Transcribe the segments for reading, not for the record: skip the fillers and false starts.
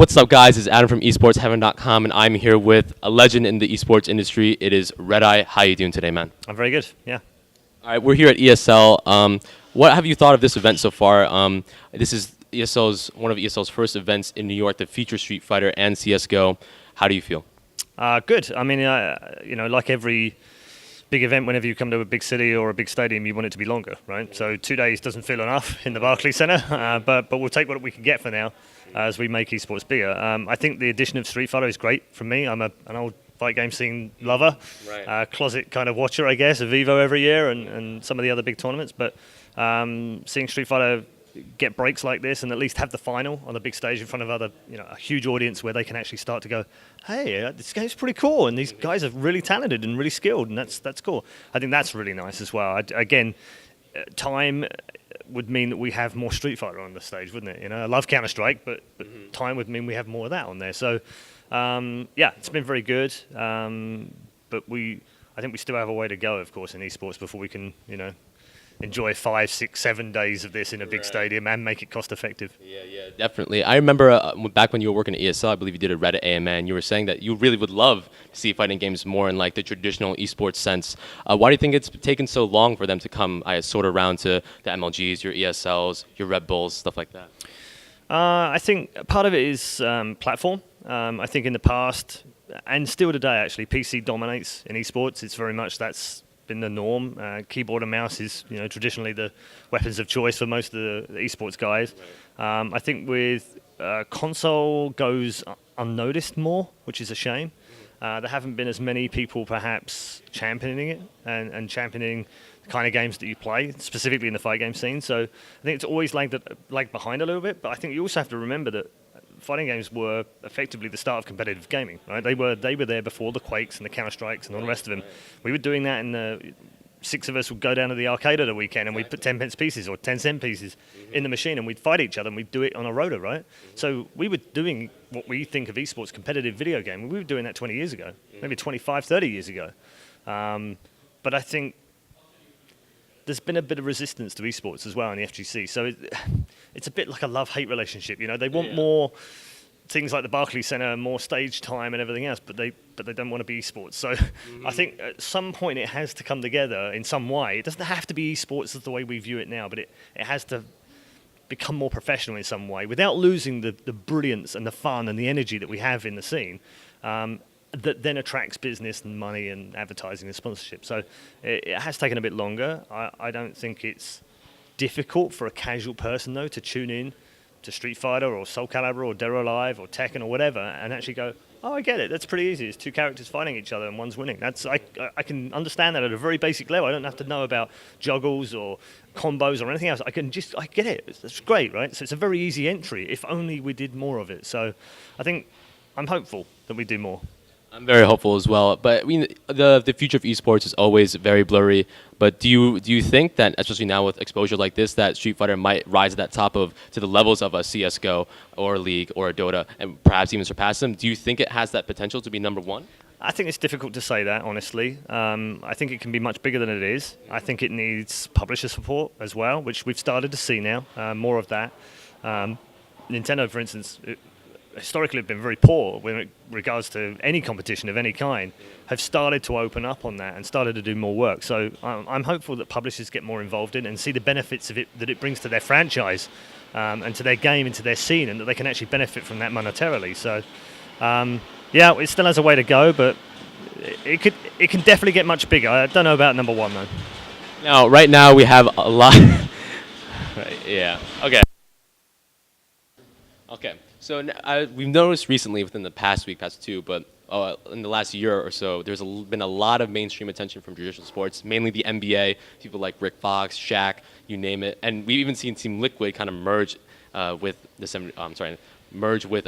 What's up, guys? It's Adam from esportsheaven.com, and I'm here with a legend in the esports industry. It is ReDeYe. How are you doing today, man? I'm very good, yeah. All right, we're here at ESL. What have you thought of this event so far? This is one of ESL's first events in New York that features Street Fighter and CS:GO. How do you feel? Good. I mean, like every big event, whenever you come to a big city or a big stadium, you want it to be longer, right? So 2 days doesn't feel enough in the Barclays Center, but we'll take what we can get for now as we make esports bigger. I think the addition of Street Fighter is great for me. I'm an old fight game scene lover, Right. closet kind of watcher, I guess, of Evo every year and some of the other big tournaments. But seeing Street Fighter get breaks like this and at least have the final on the big stage in front of a huge audience where they can actually start to go, hey, this game's pretty cool, and these guys are really talented and really skilled, and that's cool. I think that's really nice as well. Time would mean that we have more Street Fighter on the stage, wouldn't it? I love Counter-Strike, but time would mean we have more of that on there. So, it's been very good, but I think we still have a way to go, of course, in esports before we can, enjoy 5, 6, 7 days of this in a big stadium and make it cost effective. Yeah, definitely. I remember back when you were working at ESL, I believe you did a ReDeYe AMN. You were saying that you really would love to see fighting games more in like the traditional esports sense. Why do you think it's taken so long for them to come sort of around to the MLGs, your ESLs, your Red Bulls, stuff like that? I think part of it is platform. I think in the past, and still today actually, PC dominates in esports. It's very much that's been the norm. Keyboard and mouse is traditionally the weapons of choice for most of the esports guys. I think with console goes unnoticed more, which is a shame. There haven't been as many people perhaps championing it and championing the kind of games that you play, specifically in the fight game scene. So I think it's always lagged behind a little bit, but I think you also have to remember that fighting games were effectively the start of competitive gaming, right? They were there before the Quakes and the Counter-Strikes and all the rest of them. We were doing that, and 6 of us would go down to the arcade at a weekend, and we'd put 10 pence pieces or 10-cent pieces in the machine, and we'd fight each other, and we'd do it on a rotor, right? So we were doing what we think of esports competitive video game. We were doing that 20 years ago, maybe 25, 30 years ago. But I think there's been a bit of resistance to esports as well in the FGC. So it's a bit like a love-hate relationship. They want more things like the Barclays Center, more stage time and everything else, but they don't want to be esports. So I think at some point it has to come together in some way. It doesn't have to be esports as the way we view it now, but it has to become more professional in some way without losing the brilliance and the fun and the energy that we have in the scene. That then attracts business and money and advertising and sponsorship. So it has taken a bit longer. I don't think it's difficult for a casual person, though, to tune in to Street Fighter or Soul Calibur or Dead or Alive or Tekken or whatever and actually go, oh, I get it. That's pretty easy. It's 2 characters fighting each other and one's winning. I can understand that at a very basic level. I don't have to know about juggles or combos or anything else. I get it. It's great, right? So it's a very easy entry if only we did more of it. So I think I'm hopeful that we do more. I'm very hopeful as well, but I mean, the future of esports is always very blurry. But do you think that, especially now with exposure like this, that Street Fighter might rise to the levels of a CS:GO or a League or a Dota, and perhaps even surpass them? Do you think it has that potential to be number one? I think it's difficult to say that, honestly. I think it can be much bigger than it is. I think it needs publisher support as well, which we've started to see now, more of that. Nintendo, for instance, historically have been very poor with regards to any competition of any kind, have started to open up on that and started to do more work. So I'm hopeful that publishers get more involved in it and see the benefits of it that it brings to their franchise and to their game and to their scene, and that they can actually benefit from that monetarily. So it still has a way to go, but it can definitely get much bigger. I don't know about number one though. Now, right now we have a lot. Right, yeah. Okay. So we've noticed recently, within the past week, past 2, but in the last year or so, there's been a lot of mainstream attention from traditional sports, mainly the NBA, people like Rick Fox, Shaq, you name it, and we've even seen Team Liquid kind of merge with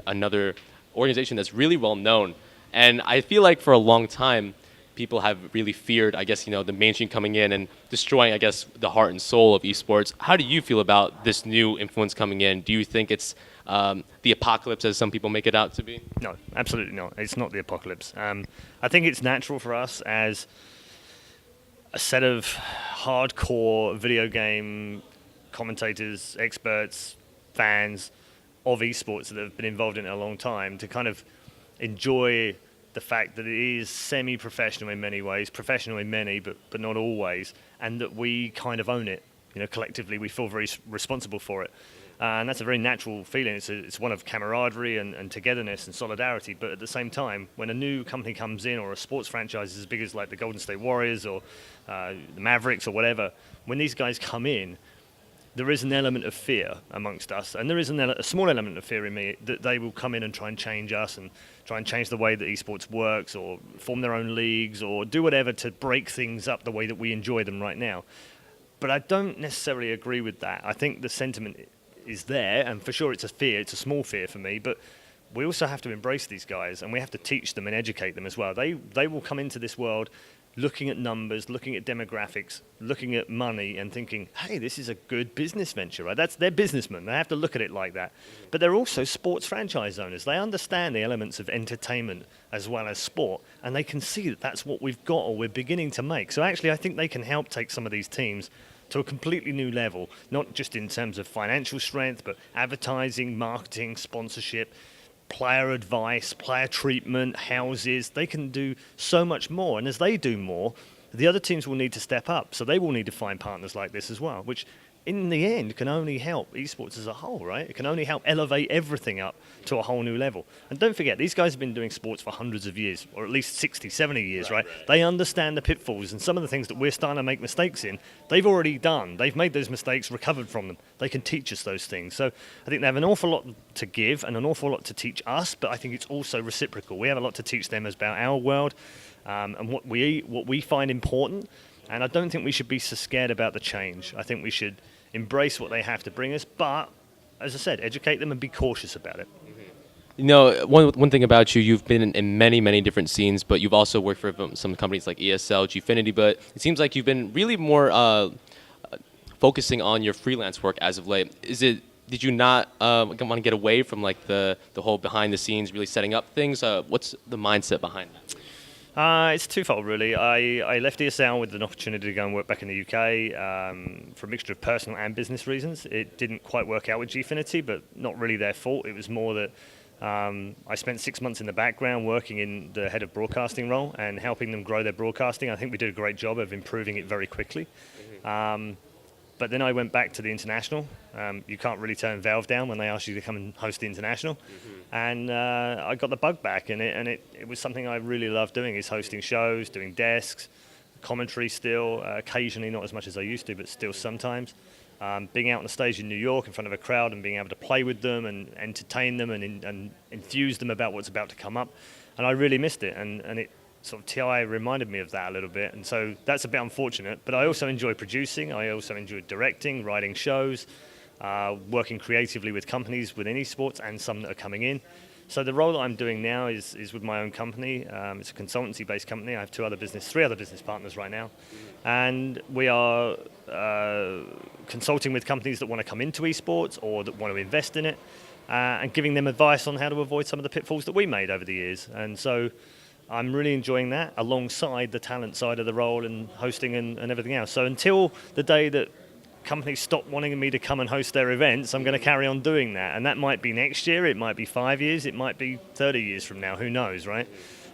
another organization that's really well known. And I feel like for a long time, people have really feared, the mainstream coming in and destroying, the heart and soul of esports. How do you feel about this new influence coming in? Do you think it's the apocalypse, as some people make it out to be? No, absolutely not. It's not the apocalypse. I think it's natural for us as a set of hardcore video game commentators, experts, fans, of esports that have been involved in it a long time to kind of enjoy the fact that it is semi-professional in many ways, professional in many, but not always, and that we kind of own it. Collectively, we feel very responsible for it. And that's a very natural feeling. It's one of camaraderie and togetherness and solidarity. But at the same time, when a new company comes in, or a sports franchise as big as like the Golden State Warriors or the Mavericks or whatever, when these guys come in, there is an element of fear amongst us, and there is a small element of fear in me that they will come in and try and change us and try and change the way that esports works, or form their own leagues, or do whatever to break things up the way that we enjoy them right now. But I don't necessarily agree with that. I think the sentiment is there, and for sure it's a fear, it's a small fear for me, but we also have to embrace these guys, and we have to teach them and educate them as well. They will come into this world looking at numbers, looking at demographics, looking at money, and thinking, hey, this is a good business venture, right? They're businessmen. They have to look at it like that. But they're also sports franchise owners. They understand the elements of entertainment as well as sport, and they can see that that's what we've got or we're beginning to make. So actually, I think they can help take some of these teams to a completely new level, not just in terms of financial strength, but advertising, marketing, sponsorship, player advice, player treatment, houses. They can do so much more. And as they do more, the other teams will need to step up. So they will need to find partners like this as well, which in the end can only help esports as a whole, right? It can only help elevate everything up to a whole new level. And don't forget, these guys have been doing sports for hundreds of years, or at least 60, 70 years, right? They understand the pitfalls, and some of the things that we're starting to make mistakes in, they've already done. They've made those mistakes, recovered from them. They can teach us those things. So I think they have an awful lot to give and an awful lot to teach us, but I think it's also reciprocal. We have a lot to teach them about our world and what we find important. And I don't think we should be so scared about the change. I think we should embrace what they have to bring us, but as I said, educate them and be cautious about it. One thing about you, you've been in many different scenes, but you've also worked for some companies like ESL, Gfinity, but it seems like you've been really more focusing on your freelance work as of late. Did you not want to get away from like the whole behind the scenes, really setting up things? What's the mindset behind that? It's twofold, really. I left ESL with an opportunity to go and work back in the UK for a mixture of personal and business reasons. It didn't quite work out with Gfinity, but not really their fault. It was more that I spent 6 months in the background working in the head of broadcasting role and helping them grow their broadcasting. I think we did a great job of improving it very quickly. But then I went back to the international. You can't really turn Valve down when they ask you to come and host the international. And I got the bug back in it, and it was something I really loved doing, is hosting shows, doing desks, commentary still, occasionally, not as much as I used to, but still sometimes. Being out on the stage in New York in front of a crowd and being able to play with them and entertain them and enthuse them about what's about to come up. And I really missed it, and it sort of TI reminded me of that a little bit, and so that's a bit unfortunate. But I also enjoy producing, I also enjoy directing, writing shows, working creatively with companies within esports and some that are coming in. So the role that I'm doing now is with my own company. It's a consultancy-based company. I have three other business partners right now, and we are consulting with companies that want to come into esports or that want to invest in it, and giving them advice on how to avoid some of the pitfalls that we made over the years. And so I'm really enjoying that alongside the talent side of the role and hosting and everything else. So until the day that companies stop wanting me to come and host their events, I'm going to carry on doing that. And that might be next year, it might be 5 years, it might be 30 years from now, who knows, right?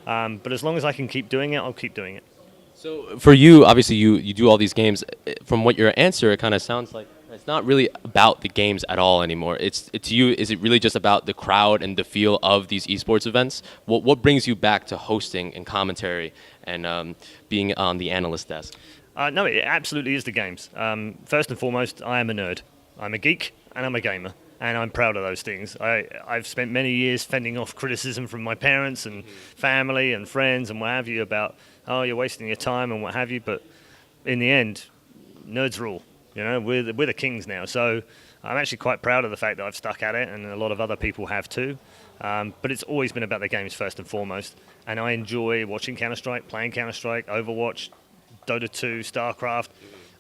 But as long as I can keep doing it, I'll keep doing it. So for you, obviously you do all these games. From what your answer, it kind of sounds like it's not really about the games at all anymore. It's to you, is it really just about the crowd and the feel of these esports events? What brings you back to hosting and commentary and being on the analyst desk? No, it absolutely is the games. First and foremost, I am a nerd. I'm a geek and I'm a gamer, and I'm proud of those things. I've spent many years fending off criticism from my parents and family and friends and what have you about, oh, you're wasting your time and what have you, but in the end, nerds rule. You know, we're the kings now. So I'm actually quite proud of the fact that I've stuck at it, and a lot of other people have too. But it's always been about the games first and foremost. And I enjoy watching Counter-Strike, playing Counter-Strike, Overwatch, Dota 2, StarCraft,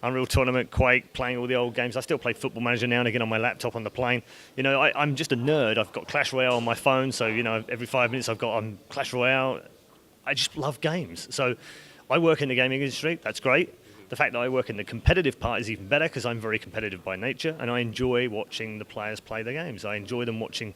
Unreal Tournament, Quake, playing all the old games. I still play Football Manager now and again on my laptop on the plane. You know, I'm just a nerd. I've got Clash Royale on my phone, so, you know, every 5 minutes I've got on Clash Royale. I just love games. So I work in the gaming industry. That's great. the fact that I work in the competitive part is even better because I'm very competitive by nature, and I enjoy watching the players play their games. I enjoy them watching,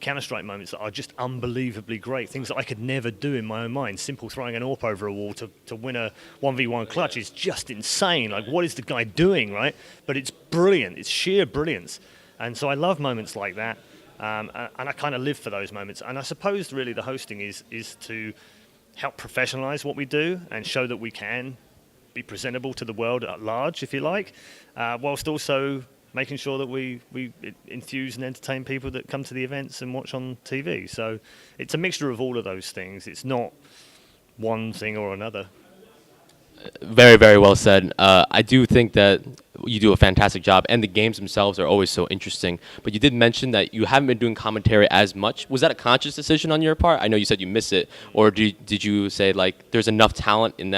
Counter-Strike moments that are just unbelievably great, things that I could never do in my own mind. Simple throwing an AWP over a wall to win a 1v1 clutch is just insane. Like, what is the guy doing, right? But it's brilliant. It's sheer brilliance. And so I love moments like that, and I kind of live for those moments. And I suppose really the hosting is to help professionalize what we do and show that we can be presentable to the world at large, if you like, whilst also making sure that we enthuse and entertain people that come to the events and watch on TV. So it's a mixture of all of those things. It's not one thing or another. Very, very well said. I do think that you do a fantastic job, and the games themselves are always so interesting. But you did mention that you haven't been doing commentary as much. Was that a conscious decision on your part? I know you said you miss it, or did you say like there's enough talent in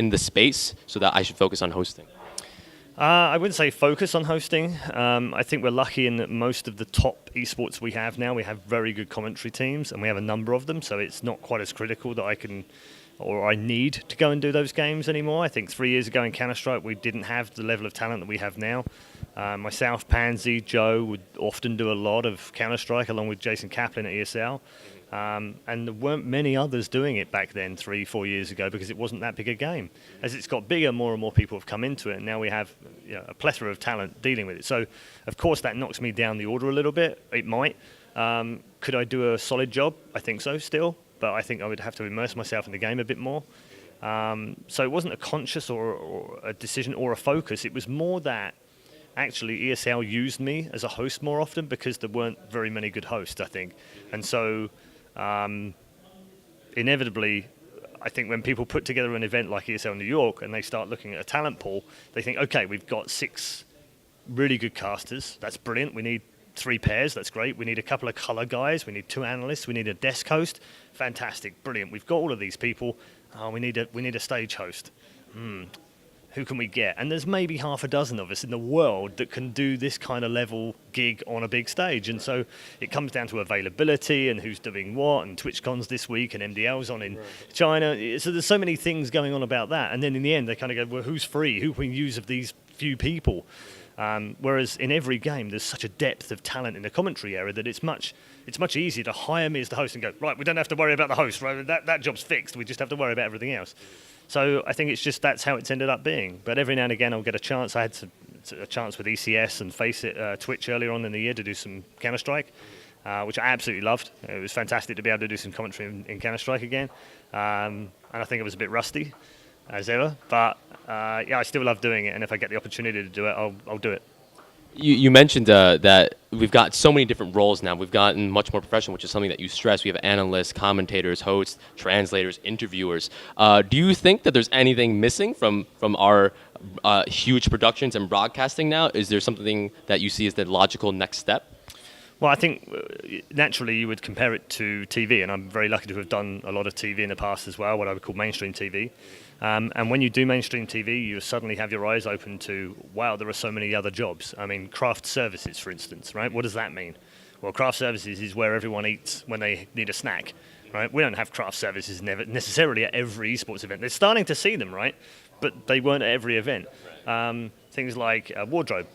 the space so that I should focus on hosting? I wouldn't say focus on hosting. I think we're lucky in that most of the top esports we have now, we have very good commentary teams, and we have a number of them, so it's not quite as critical that I need to go and do those games anymore. I think 3 years ago in Counter-Strike, we didn't have the level of talent that we have now. Myself, Pansy, Joe would often do a lot of Counter-Strike along with Jason Kaplan at ESL. And there weren't many others doing it back then, 3-4 years ago, because it wasn't that big a game. As it's got bigger, more and more people have come into it, and now we have a plethora of talent dealing with it. So, of course, that knocks me down the order a little bit. It might. Could I do a solid job? I think so still, but I think I would have to immerse myself in the game a bit more. So it wasn't a conscious or a decision or a focus. It was more that actually ESL used me as a host more often because there weren't very many good hosts, I think. And so inevitably, I think when people put together an event like ESL New York and they start looking at a talent pool, they think, okay, we've got 6 really good casters. That's brilliant. We need 3 pairs. That's great. We need a couple of color guys. We need 2 analysts. We need a desk host. Fantastic. Brilliant. We've got all of these people. We need a stage host. Who can we get? And there's maybe half a dozen of us in the world that can do this kind of level gig on a big stage. And so it comes down to availability and who's doing what, and TwitchCon's this week and MDL's on in China. So there's so many things going on about that. And then in the end, they kind of go, well, who's free? Who can we use of these few people? Whereas in every game, there's such a depth of talent in the commentary area that it's much easier to hire me as the host and go, right, we don't have to worry about the host, right? That job's fixed. We just have to worry about everything else. So I think it's just that's how it's ended up being. But every now and again, I'll get a chance. I had a chance with ECS and Face It Twitch earlier on in the year to do some Counter-Strike, which I absolutely loved. It was fantastic to be able to do some commentary in Counter-Strike again. And I think it was a bit rusty, as ever. But I still love doing it. And if I get the opportunity to do it, I'll do it. You mentioned that we've got so many different roles now. We've gotten much more professional, which is something that you stress. We have analysts, commentators, hosts, translators, interviewers. Do you think that there's anything missing from our huge productions and broadcasting now? Is there something that you see as the logical next step? Well, I think naturally you would compare it to TV, and I'm very lucky to have done a lot of TV in the past as well, what I would call mainstream TV. And when you do mainstream TV, you suddenly have your eyes open to, wow, there are so many other jobs. I mean, craft services, for instance, right? What does that mean? Well, craft services is where everyone eats when they need a snack, right? We don't have craft services necessarily at every esports event. They're starting to see them, right? But they weren't at every event. Things like wardrobe.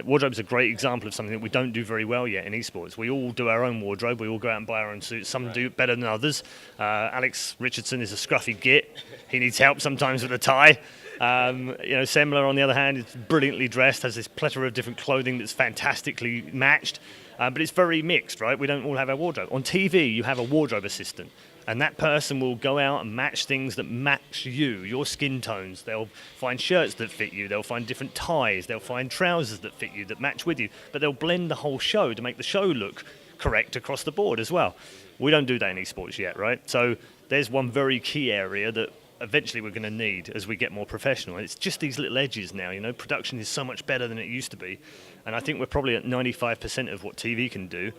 Wardrobe's a great example of something that we don't do very well yet in esports. We all do our own wardrobe. We all go out and buy our own suits. Some do it better than others. Alex Richardson is a scruffy git. He needs help sometimes with a tie. Semler, on the other hand, is brilliantly dressed, has this plethora of different clothing that's fantastically matched. But it's very mixed, right? We don't all have our wardrobe. On TV, you have a wardrobe assistant. And that person will go out and match things that match you, your skin tones. They'll find shirts that fit you. They'll find different ties. They'll find trousers that fit you, that match with you. But they'll blend the whole show to make the show look correct across the board as well. We don't do that in esports yet, right? So there's one very key area that eventually we're going to need as we get more professional. It's just these little edges now, Production is so much better than it used to be. And I think we're probably at 95% of what TV can do.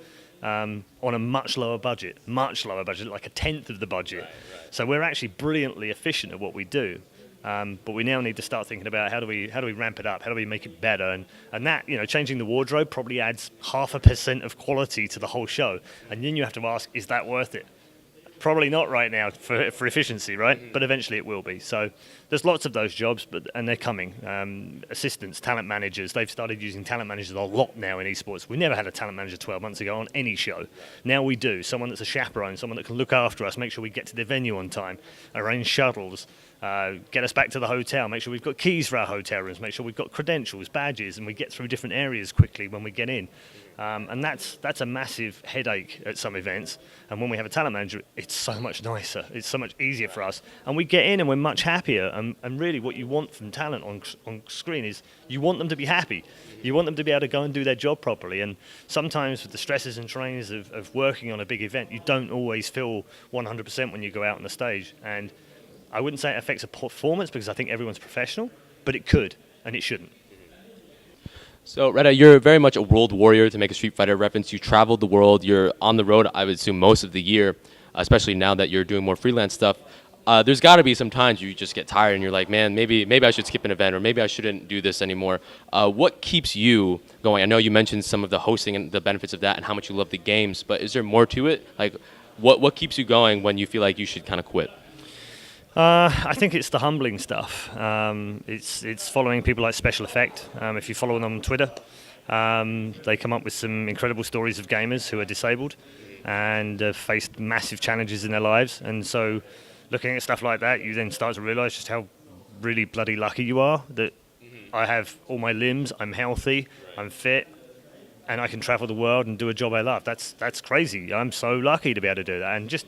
On a much lower budget, like a tenth of the budget. Right. So we're actually brilliantly efficient at what we do, but we now need to start thinking about how do we ramp it up, how do we make it better, and that changing the wardrobe probably adds 0.5% of quality to the whole show, and then you have to ask, is that worth it? Probably not right now for efficiency, right? But eventually it will be. So there's lots of those jobs, and they're coming. Assistants, talent managers, they've started using talent managers a lot now in esports. We never had a talent manager 12 months ago on any show. Now we do. Someone that's a chaperone, someone that can look after us, make sure we get to the venue on time, arrange shuttles, get us back to the hotel, make sure we've got keys for our hotel rooms, make sure we've got credentials, badges, and we get through different areas quickly when we get in. And that's a massive headache at some events. And when we have a talent manager, it's so much nicer. It's so much easier for us. And we get in and we're much happier. And really what you want from talent on screen is you want them to be happy. You want them to be able to go and do their job properly. And sometimes with the stresses and strains of working on a big event, you don't always feel 100% when you go out on the stage. And I wouldn't say it affects a performance because I think everyone's professional, but it could and it shouldn't. So, ReDeYe, you're very much a world warrior, to make a Street Fighter reference. You traveled the world. You're on the road, I would assume, most of the year, especially now that you're doing more freelance stuff. There's got to be some times you just get tired and you're like, man, maybe I should skip an event, or maybe I shouldn't do this anymore. What keeps you going? I know you mentioned some of the hosting and the benefits of that and how much you love the games, but is there more to it? Like, what keeps you going when you feel like you should kind of quit? I think it's the humbling stuff. It's following people like Special Effect. If you follow them on Twitter, they come up with some incredible stories of gamers who are disabled and have faced massive challenges in their lives. And so looking at stuff like that, you then start to realize just how really bloody lucky you are that I have all my limbs, I'm healthy, I'm fit, and I can travel the world and do a job I love. That's crazy. I'm so lucky to be able to do that. And just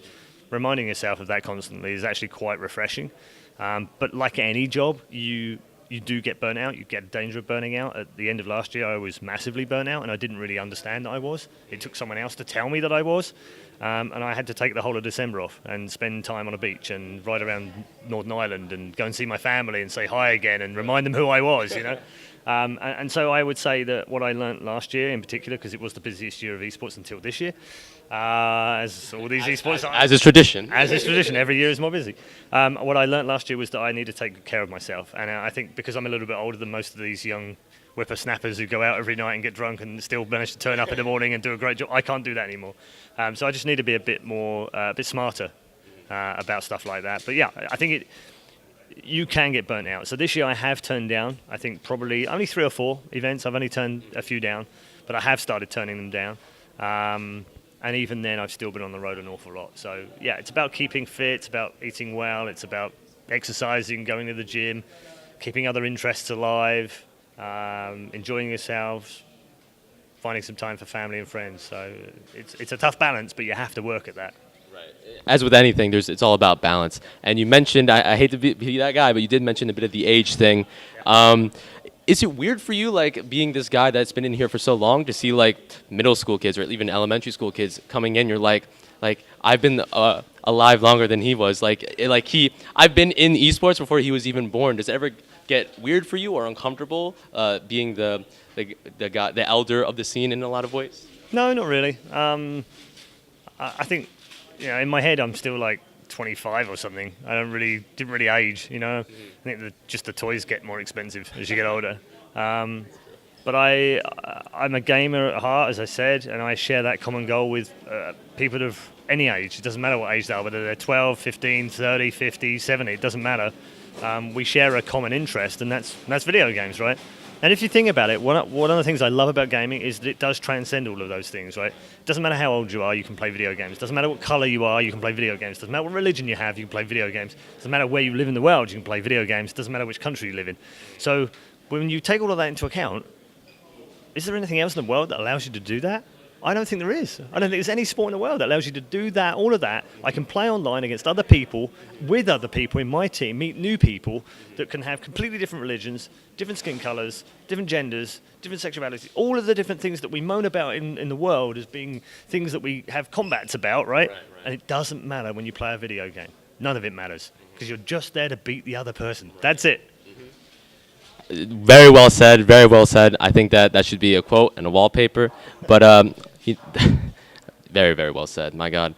reminding yourself of that constantly is actually quite refreshing. But like any job, you do get burnt out. You get a danger of burning out. At the end of last year, I was massively burnt out, and I didn't really understand that I was. It took someone else to tell me that I was. And I had to take the whole of December off and spend time on a beach and ride around Northern Ireland and go and see my family and say hi again and remind them who I was, you know. And so I would say that what I learned last year in particular, because it was the busiest year of esports until this year, as all these esports are. As is tradition. As is tradition, every year is more busy. What I learned last year was that I need to take good care of myself. And I think because I'm a little bit older than most of these young whippersnappers who go out every night and get drunk and still manage to turn up in the morning and do a great job, I can't do that anymore. So I just need to be a bit more, a bit smarter about stuff like that. But yeah, I think you can get burnt out. So this year I have turned down, I think probably only 3 or 4 events. I've only turned a few down, but I have started turning them down. And even then, I've still been on the road an awful lot. So yeah, it's about keeping fit, it's about eating well, it's about exercising, going to the gym, keeping other interests alive, enjoying yourselves, finding some time for family and friends. So it's a tough balance, but you have to work at that. As with anything, it's all about balance. And you mentioned, I hate to be that guy, but you did mention a bit of the age thing. Is it weird for you, like, being this guy that's been in here for so long, to see, like, middle school kids or even elementary school kids coming in? You're like I've been alive longer than he was. I've been in esports before he was even born. Does it ever get weird for you or uncomfortable being the guy, the elder of the scene in a lot of ways? No, not really. I think, in my head, I'm still like 25 or something. I didn't really age, you know. I think that just the toys get more expensive as you get older. But I'm a gamer at heart, as I said, and I share that common goal with people of any age. It doesn't matter what age they are, whether they're 12, 15, 30, 50, 70, it doesn't matter. We share a common interest, and that's video games, right? And if you think about it, one of the things I love about gaming is that it does transcend all of those things, right? It doesn't matter how old you are, you can play video games. It doesn't matter what color you are, you can play video games. It doesn't matter what religion you have, you can play video games. It doesn't matter where you live in the world, you can play video games. It doesn't matter which country you live in. So when you take all of that into account, is there anything else in the world that allows you to do that? I don't think there is. I don't think there's any sport in the world that allows you to do that, all of that. I can play online against other people, with other people in my team, meet new people that can have completely different religions, different skin colors, different genders, different sexualities, all of the different things that we moan about in the world as being things that we have combats about, right? And it doesn't matter when you play a video game. None of it matters, because you're just there to beat the other person. That's it. Very well said, very well said. I think that should be a quote and a wallpaper. But very, very well said, my God.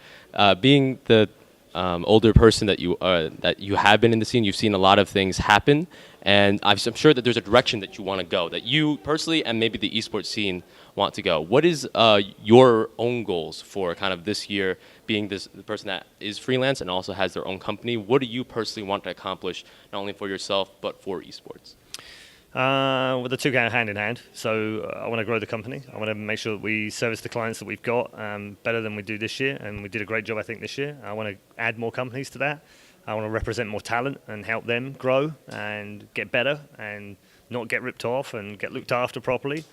Being the older person that you have been in the scene. You've seen a lot of things happen, and I'm sure that there's a direction that you want to go, that you personally and maybe the esports scene want to go. What is your own goals for kind of this year, being the person that is freelance and also has their own company? What do you personally want to accomplish, not only for yourself, but for esports? Well, the two go hand in hand. So I want to grow the company. I want to make sure that we service the clients that we've got better than we do this year, and we did a great job, I think, this year. I want to add more companies to that. I want to represent more talent and help them grow and get better and not get ripped off and get looked after properly.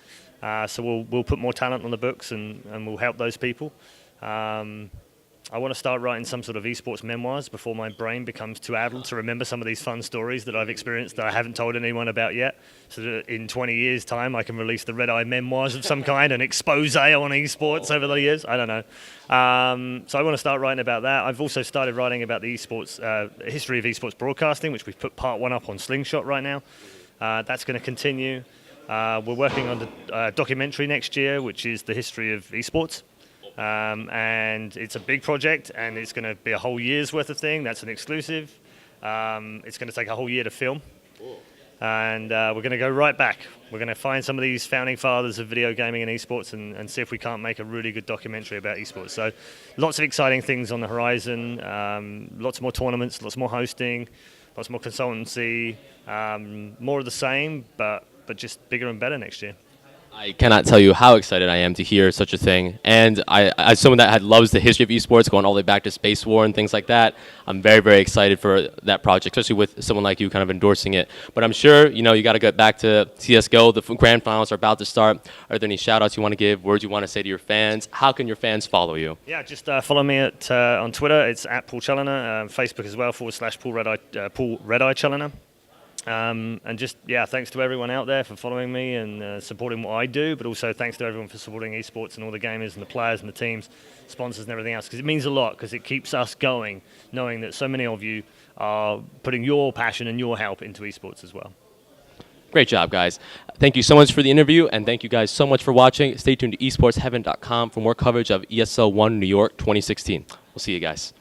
So we'll put more talent on the books and we'll help those people. I want to start writing some sort of esports memoirs before my brain becomes too addled to remember some of these fun stories that I've experienced that I haven't told anyone about yet. So that in 20 years' time, I can release the ReDeYe memoirs of some kind, an expose on esports over the years. I don't know. So I want to start writing about that. I've also started writing about the esports history of esports broadcasting, which we've put part 1 up on Slingshot right now. That's going to continue. We're working on the documentary next year, which is the history of esports. And it's a big project, and it's going to be a whole year's worth of thing. That's an exclusive. It's going to take a whole year to film. And we're going to go right back. We're going to find some of these founding fathers of video gaming and esports and see if we can't make a really good documentary about esports. So lots of exciting things on the horizon, lots more tournaments, lots more hosting, lots more consultancy, more of the same, but just bigger and better next year. I cannot tell you how excited I am to hear such a thing. And I, as someone that loves the history of esports, going all the way back to Space War and things like that, I'm very, very excited for that project, especially with someone like you kind of endorsing it. But I'm sure, you got to get back to CSGO. The grand finals are about to start. Are there any shout-outs you want to give, words you want to say to your fans? How can your fans follow you? Yeah, just follow me on Twitter. It's @PaulChalloner. Facebook as well, /Paul ReDeYe Challoner. And just, thanks to everyone out there for following me and supporting what I do, but also thanks to everyone for supporting esports and all the gamers and the players and the teams, sponsors and everything else, because it means a lot, because it keeps us going, knowing that so many of you are putting your passion and your help into esports as well. Great job, guys. Thank you so much for the interview, and thank you guys so much for watching. Stay tuned to esportsheaven.com for more coverage of ESL One New York 2016. We'll see you guys.